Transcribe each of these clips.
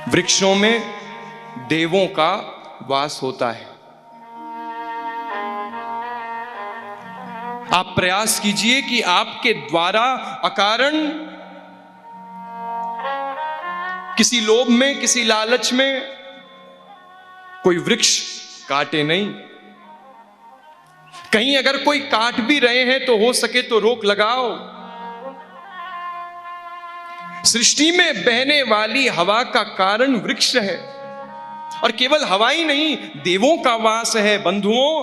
वृक्षों में देवों का वास होता है। आप प्रयास कीजिए कि आपके द्वारा अकारण किसी लोभ में, किसी लालच में कोई वृक्ष काटे नहीं। कहीं अगर कोई काट भी रहे हैं तो हो सके तो रोक लगाओ। सृष्टि में बहने वाली हवा का कारण वृक्ष है, और केवल हवा ही नहीं, देवों का वास है। बंधुओं,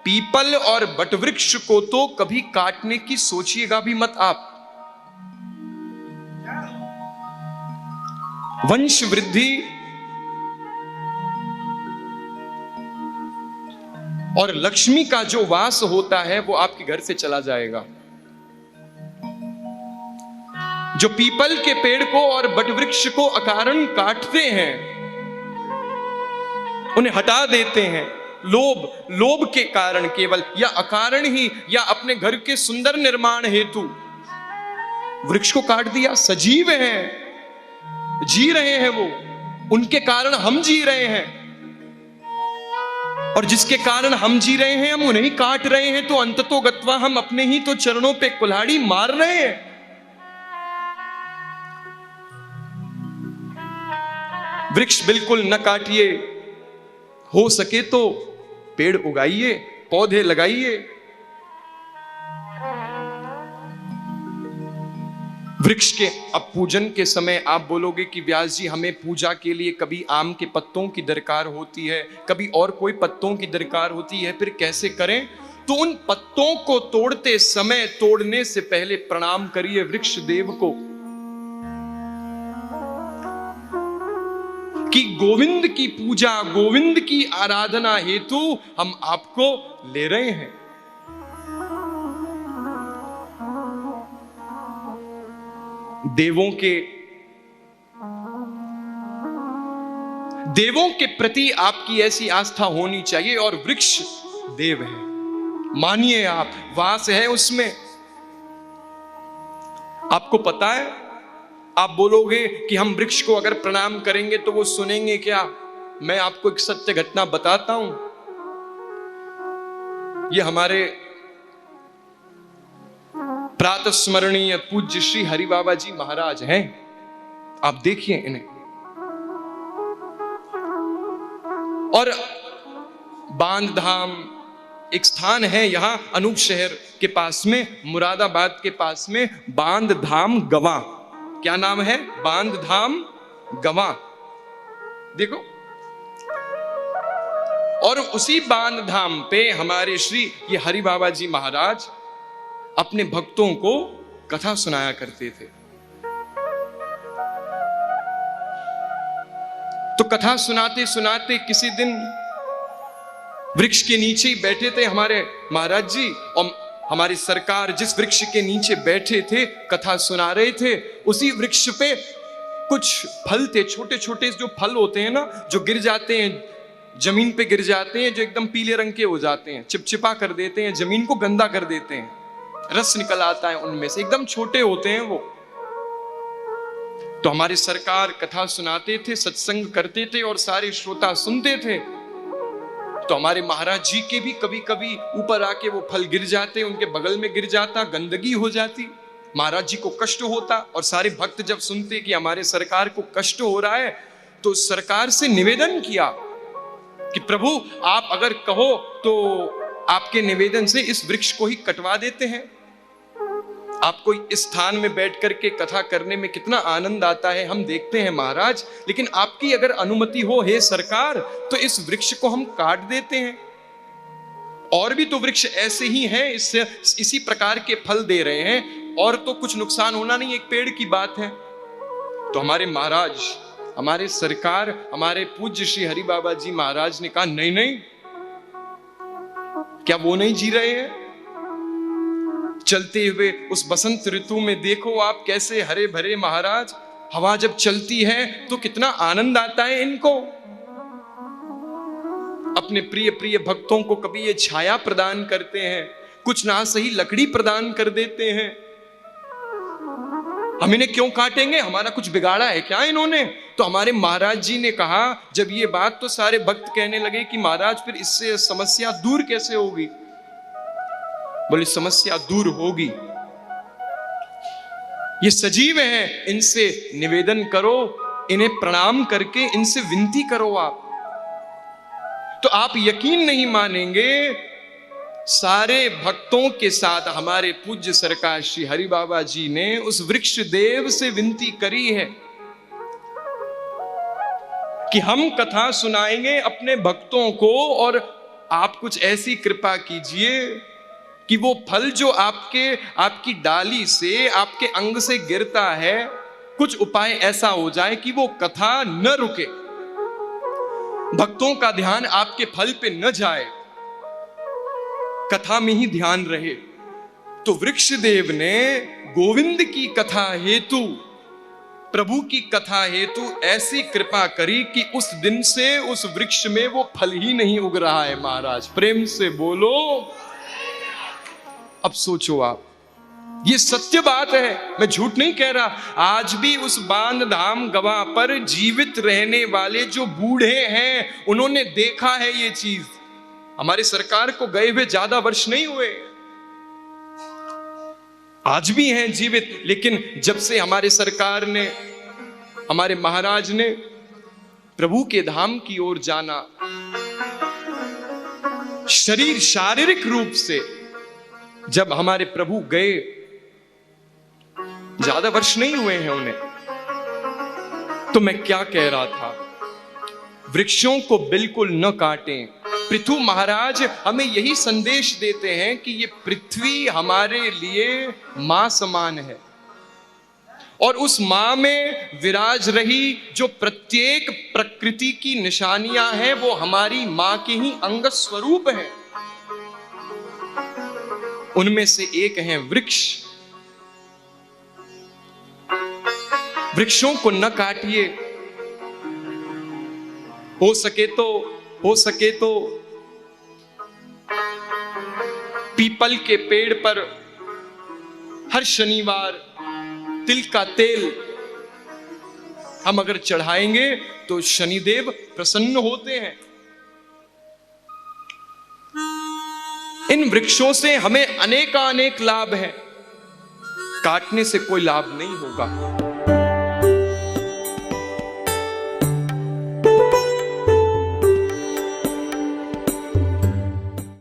पीपल और बटवृक्ष को तो कभी काटने की सोचिएगा भी मत आप। वंश वृद्धि और लक्ष्मी का जो वास होता है वो आपके घर से चला जाएगा। जो पीपल के पेड़ को और बटवृक्ष को अकारण काटते हैं, उन्हें हटा देते हैं लोभ के कारण केवल, या अकारण ही, या अपने घर के सुंदर निर्माण हेतु वृक्ष को काट दिया। सजीव हैं, जी रहे हैं वो, उनके कारण हम जी रहे हैं, और जिसके कारण हम जी रहे हैं हम उन्हें काट रहे हैं, तो अंततोगत्वा हम अपने ही तो चरणों पे कुल्हाड़ी मार रहे हैं। वृक्ष बिल्कुल न काटिए, हो सके तो पेड़ उगाइए, पौधे लगाइए। वृक्ष के अब पूजन के समय आप बोलोगे कि व्यास जी हमें पूजा के लिए कभी आम के पत्तों की दरकार होती है, कभी और कोई पत्तों की दरकार होती है, फिर कैसे करें? तो उन पत्तों को तोड़ते समय, तोड़ने से पहले प्रणाम करिए वृक्ष देव को कि गोविंद की पूजा, गोविंद की आराधना हेतु हम आपको ले रहे हैं। देवों के प्रति आपकी ऐसी आस्था होनी चाहिए, और वृक्ष देव है, मानिए आप, वास है उसमें। आपको पता है, आप बोलोगे कि हम वृक्ष को अगर प्रणाम करेंगे तो वो सुनेंगे क्या? मैं आपको एक सत्य घटना बताता हूं। ये हमारे प्रातस्मरणीय पूज्य श्री हरि बाबा जी महाराज हैं। आप देखिए इन्हें। और बांध धाम एक स्थान है यहां अनूप शहर के पास में, मुरादाबाद के पास में, बांध धाम गवा। क्या नाम है? बांध धाम गवा। देखो, और उसी बांध धाम पे हमारे श्री ये हरि बाबा जी महाराज अपने भक्तों को कथा सुनाया करते थे। तो कथा सुनाते सुनाते किसी दिन वृक्ष के नीचे ही बैठे थे हमारे महाराज जी, और हमारी सरकार जिस वृक्ष के नीचे बैठे थे, कथा सुना रहे थे, उसी वृक्ष पे कुछ फल थे, छोटे छोटे जो फल होते हैं ना, जो गिर जाते हैं, जमीन पे गिर जाते हैं, जो एकदम पीले रंग के हो जाते हैं, चिपचिपा कर देते हैं, जमीन को गंदा कर देते हैं, रस निकल आता है उनमें से, एकदम छोटे होते हैं वो। तो हमारी सरकार कथा सुनाते थे, सत्संग करते थे, और सारे श्रोता सुनते थे। तो हमारे महाराज जी के भी कभी कभी ऊपर आके वो फल गिर जाते, उनके बगल में गिर जाता, गंदगी हो जाती, महाराज जी को कष्ट होता। और सारे भक्त जब सुनते कि हमारे सरकार को कष्ट हो रहा है, तो सरकार से निवेदन किया कि प्रभु आप अगर कहो तो आपके निवेदन से इस वृक्ष को ही कटवा देते हैं। आपको इस स्थान में बैठ करके कथा करने में कितना आनंद आता है हम देखते हैं महाराज, लेकिन आपकी अगर अनुमति हो हे सरकार, तो इस वृक्ष को हम काट देते हैं। और भी तो वृक्ष ऐसे ही हैं, इसी प्रकार के फल दे रहे हैं, और तो कुछ नुकसान होना नहीं, एक पेड़ की बात है। तो हमारे महाराज, हमारे सरकार, हमारे पूज्य श्री हरि बाबा जी महाराज ने कहा नहीं नहीं, क्या वो नहीं जी रहे हैं? चलते हुए उस बसंत ऋतु में देखो आप कैसे हरे भरे महाराज, हवा जब चलती है तो कितना आनंद आता है इनको। अपने प्रिय प्रिय भक्तों को कभी ये छाया प्रदान करते हैं, कुछ ना सही लकड़ी प्रदान कर देते हैं। हम इन्हें क्यों काटेंगे, हमारा कुछ बिगाड़ा है क्या इन्होंने? तो हमारे महाराज जी ने कहा, जब ये बात, तो सारे भक्त कहने लगे कि महाराज फिर इससे समस्या दूर कैसे होगी? बोले समस्या दूर होगी, ये सजीव हैं, इनसे निवेदन करो, इन्हें प्रणाम करके इनसे विनती करो आप। तो आप यकीन नहीं मानेंगे, सारे भक्तों के साथ हमारे पूज्य सरकार श्री हरि बाबा जी ने उस वृक्ष देव से विनती करी है कि हम कथा सुनाएंगे अपने भक्तों को, और आप कुछ ऐसी कृपा कीजिए कि वो फल जो आपकी डाली से, आपके अंग से गिरता है, कुछ उपाय ऐसा हो जाए कि वो कथा न रुके, भक्तों का ध्यान आपके फल पे न जाए, कथा में ही ध्यान रहे। तो वृक्ष देव ने गोविंद की कथा हेतु, प्रभु की कथा हेतु ऐसी कृपा करी कि उस दिन से उस वृक्ष में वो फल ही नहीं उग रहा है। महाराज प्रेम से बोलो। अब सोचो आप, ये सत्य बात है, मैं झूठ नहीं कह रहा। आज भी उस बांध धाम गवा पर जीवित रहने वाले जो बूढ़े हैं, उन्होंने देखा है ये चीज। हमारे सरकार को गए हुए ज्यादा वर्ष नहीं हुए, आज भी हैं जीवित। लेकिन जब से हमारे सरकार ने, हमारे महाराज ने प्रभु के धाम की ओर जाना, शरीर शारीरिक रूप से जब हमारे प्रभु गए, ज्यादा वर्ष नहीं हुए हैं उन्हें, तो मैं क्या कह रहा था, वृक्षों को बिल्कुल न काटें। पृथु महाराज हमें यही संदेश देते हैं कि ये पृथ्वी हमारे लिए मां समान है, और उस मां में विराज रही जो प्रत्येक प्रकृति की निशानियां हैं, वो हमारी मां के ही अंग स्वरूप हैं। उनमें से एक है वृक्ष। वृक्षों को न काटिए, हो सके तो पीपल के पेड़ पर हर शनिवार तिल का तेल हम अगर चढ़ाएंगे तो शनिदेव प्रसन्न होते हैं। इन वृक्षों से हमें अनेक लाभ हैं, काटने से कोई लाभ नहीं होगा।